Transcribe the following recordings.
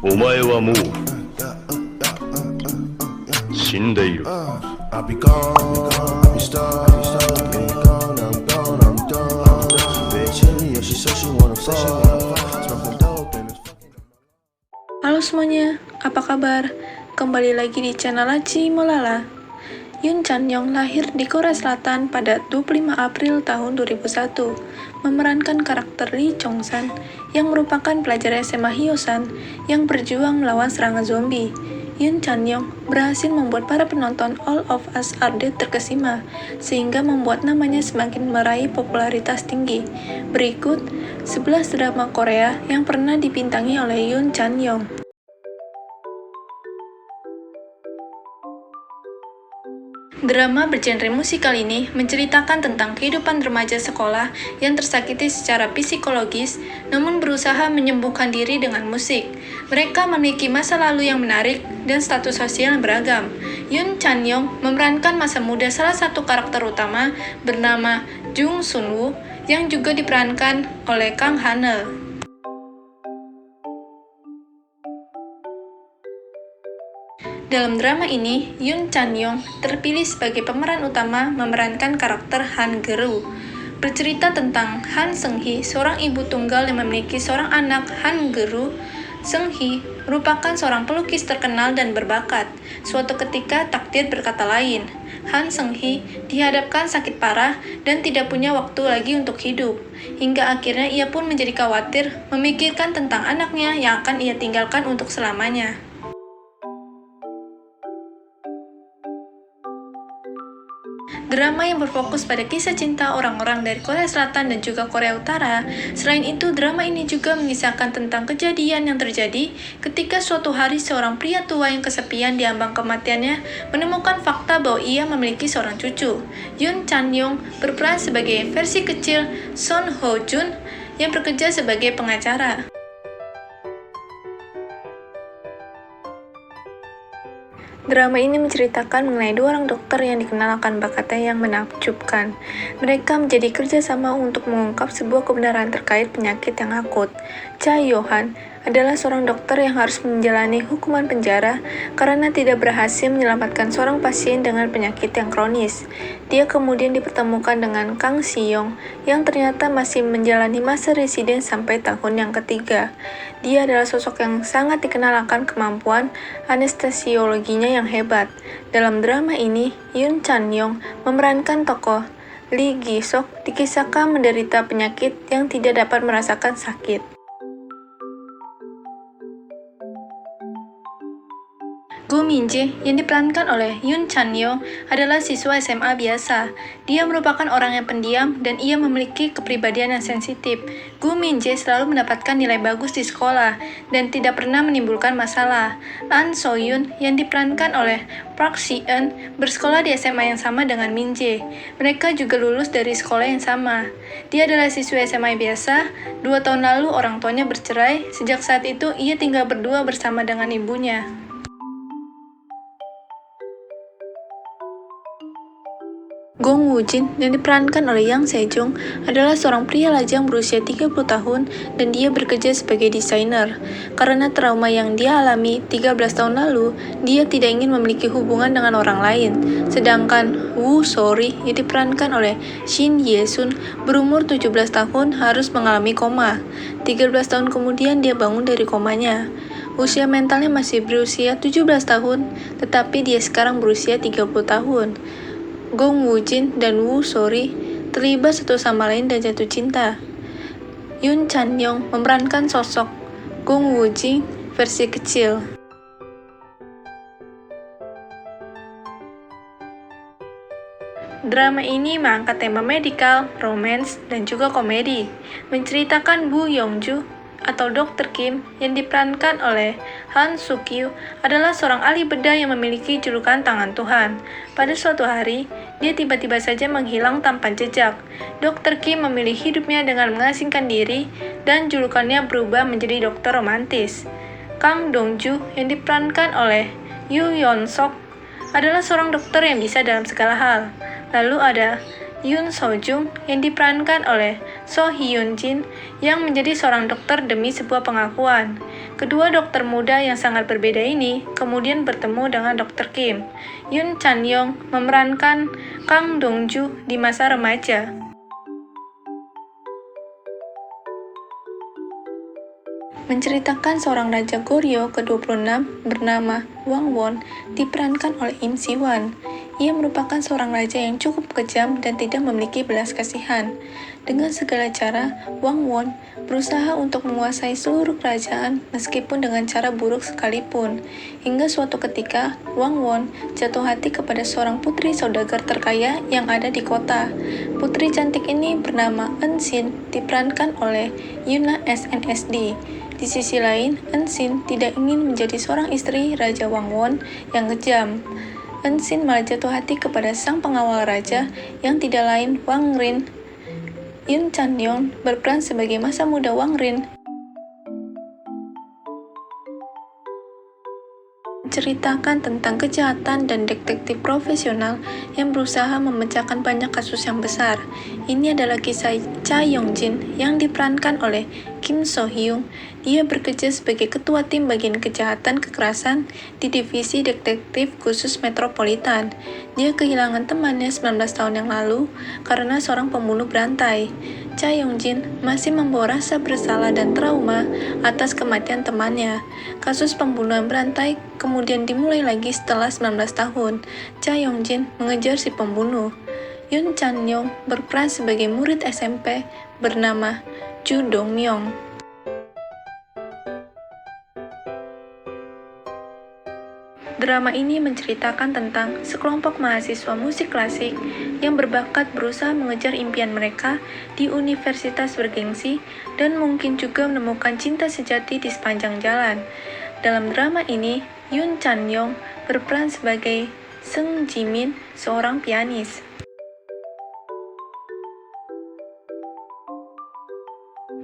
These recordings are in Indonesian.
お前はもう死んでいる。 I'll be gone, I'll be stuck, yeah, gone, I'm gone, I'm done. Bitch, yeah, she said she wanna fuck, smoking dope and it's fucking. Halo semuanya, apa kabar? Kembali lagi di channel Laci Molala. Yoon Chan-young lahir di Korea Selatan pada 25 April tahun 2001, memerankan karakter Lee Chong-san yang merupakan pelajar SMA Hyosan yang berjuang melawan serangan zombie. Yoon Chan-young berhasil membuat para penonton All of Us Are Dead terkesima, sehingga membuat namanya semakin meraih popularitas tinggi. Berikut 11 drama Korea yang pernah dibintangi oleh Yoon Chan-young. Drama bergenre musikal ini menceritakan tentang kehidupan remaja sekolah yang tersakiti secara psikologis, namun berusaha menyembuhkan diri dengan musik. Mereka memiliki masa lalu yang menarik dan status sosial yang beragam. Yoon Chan-young memerankan masa muda salah satu karakter utama bernama Jung Sun-woo yang juga diperankan oleh Kang Han-eul. Dalam drama ini, Yoon Chan-young terpilih sebagai pemeran utama memerankan karakter Han Geru. Bercerita tentang Han Seung-hee, seorang ibu tunggal yang memiliki seorang anak, Han Geru. Seung-hee merupakan seorang pelukis terkenal dan berbakat. Suatu ketika takdir berkata lain. Han Seung-hee dihadapkan sakit parah dan tidak punya waktu lagi untuk hidup. Hingga akhirnya ia pun menjadi khawatir memikirkan tentang anaknya yang akan ia tinggalkan untuk selamanya. Drama yang berfokus pada kisah cinta orang-orang dari Korea Selatan dan juga Korea Utara. Selain itu, drama ini juga mengisahkan tentang kejadian yang terjadi ketika suatu hari seorang pria tua yang kesepian di ambang kematiannya menemukan fakta bahwa ia memiliki seorang cucu. Yoon Chan-young berperan sebagai versi kecil Son Ho-jun yang bekerja sebagai pengacara. Drama ini menceritakan mengenai dua orang dokter yang dikenal akan bakatnya yang menakjubkan. Mereka menjadi kerjasama untuk mengungkap sebuah kebenaran terkait penyakit yang akut. Cha Yo-han adalah seorang dokter yang harus menjalani hukuman penjara karena tidak berhasil menyelamatkan seorang pasien dengan penyakit yang kronis. Dia kemudian dipertemukan dengan Kang Si-young yang ternyata masih menjalani masa residen sampai tahun yang ketiga. Dia adalah sosok yang sangat dikenal akan kemampuan anestesiologinya yang hebat. Dalam drama ini, Yoon Chan-young memerankan tokoh Lee Gi-sok dikisahkan menderita penyakit yang tidak dapat merasakan sakit. Go Min-jae yang diperankan oleh Yoon Chan-young adalah siswa SMA biasa. Dia merupakan orang yang pendiam dan ia memiliki kepribadian yang sensitif. Go Min-jae selalu mendapatkan nilai bagus di sekolah dan tidak pernah menimbulkan masalah. An So-yoon yang diperankan oleh Park Si-eun bersekolah di SMA yang sama dengan Min-jae. Mereka juga lulus dari sekolah yang sama. Dia adalah siswa SMA biasa. 2 tahun lalu orang tuanya bercerai. Sejak saat itu ia tinggal berdua bersama dengan ibunya. Gong Woo-jin yang diperankan oleh Yang Se-jung adalah seorang pria lajang berusia 30 tahun dan dia bekerja sebagai desainer. Karena trauma yang dia alami 13 tahun lalu, dia tidak ingin memiliki hubungan dengan orang lain. Sedangkan Woo So-ri yang diperankan oleh Shin Ye-sun berumur 17 tahun harus mengalami koma. 13 tahun kemudian dia bangun dari komanya. Usia mentalnya masih berusia 17 tahun, tetapi dia sekarang berusia 30 tahun. Gong Woo-jin dan Woo So-ri terlibat satu sama lain dan jatuh cinta. Yoon Chan-young memerankan sosok Gong Woo-jin versi kecil. Drama ini mengangkat tema medikal, romance, dan juga komedi. Menceritakan Bu Yong-ju atau Dr. Kim yang diperankan oleh Han Suk-kyu adalah seorang ahli bedah yang memiliki julukan tangan Tuhan. Pada suatu hari, dia tiba-tiba saja menghilang tanpa jejak. Dr. Kim memilih hidupnya dengan mengasingkan diri dan julukannya berubah menjadi dokter romantis. Kang Dong-ju yang diperankan oleh Yoo Yeon-sok adalah seorang dokter yang bisa dalam segala hal. Lalu ada Yoon Seo-jung yang diperankan oleh So Hyun-jin yang menjadi seorang dokter demi sebuah pengakuan. Kedua dokter muda yang sangat berbeda ini kemudian bertemu dengan Dr. Kim. Yoon Chan-young memerankan Kang Dong-ju di masa remaja. Menceritakan seorang Raja Goryeo ke-26 bernama Wang Won diperankan oleh Im Si-wan. Ia merupakan seorang raja yang cukup kejam dan tidak memiliki belas kasihan. Dengan segala cara, Wang Won berusaha untuk menguasai seluruh kerajaan meskipun dengan cara buruk sekalipun. Hingga suatu ketika, Wang Won jatuh hati kepada seorang putri saudagar terkaya yang ada di kota. Putri cantik ini bernama Eun Shin, diperankan oleh Yoona SNSD. Di sisi lain, Eun Shin tidak ingin menjadi seorang istri Raja Wang Won yang kejam. Eun Shin malah jatuh hati kepada sang pengawal raja yang tidak lain Wang Rin. Yoon Chan-young berperan sebagai masa muda Wang Rin. Menceritakan tentang kejahatan dan detektif profesional yang berusaha memecahkan banyak kasus yang besar. Ini adalah kisah Cha Yong-jin yang diperankan oleh Kim So-hyung. Dia bekerja sebagai ketua tim bagian kejahatan kekerasan di divisi detektif khusus metropolitan. Dia kehilangan temannya 19 tahun yang lalu karena seorang pembunuh berantai. Cha Yong-jin masih membawa rasa bersalah dan trauma atas kematian temannya. Kasus pembunuhan berantai kemudian dimulai lagi setelah 19 tahun. Cha Yong-jin mengejar si pembunuh. Yoon Chan-young berperan sebagai murid SMP bernama Ju Dong-myung. Drama ini menceritakan tentang sekelompok mahasiswa musik klasik yang berbakat berusaha mengejar impian mereka di universitas bergengsi dan mungkin juga menemukan cinta sejati di sepanjang jalan. Dalam drama ini, Yoon Chan-young berperan sebagai Seung Ji-min, seorang pianis.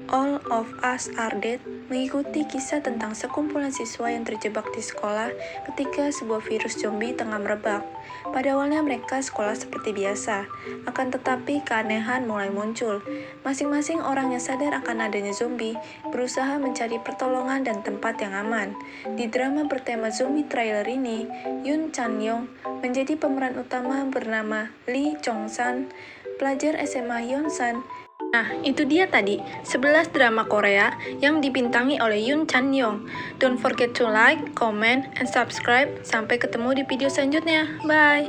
All of Us Are Dead mengikuti kisah tentang sekumpulan siswa yang terjebak di sekolah ketika sebuah virus zombie tengah merebak. Pada awalnya mereka sekolah seperti biasa, akan tetapi keanehan mulai muncul. Masing-masing orang yang sadar akan adanya zombie berusaha mencari pertolongan dan tempat yang aman. Di drama bertema zombie trailer ini, Yoon Chan-young menjadi pemeran utama bernama Lee Jong-san, pelajar SMA Yonsan. Nah, itu dia tadi 11 drama Korea yang dibintangi oleh Yoon Chan-young. Don't forget to like, comment, and subscribe. Sampai ketemu di video selanjutnya. Bye!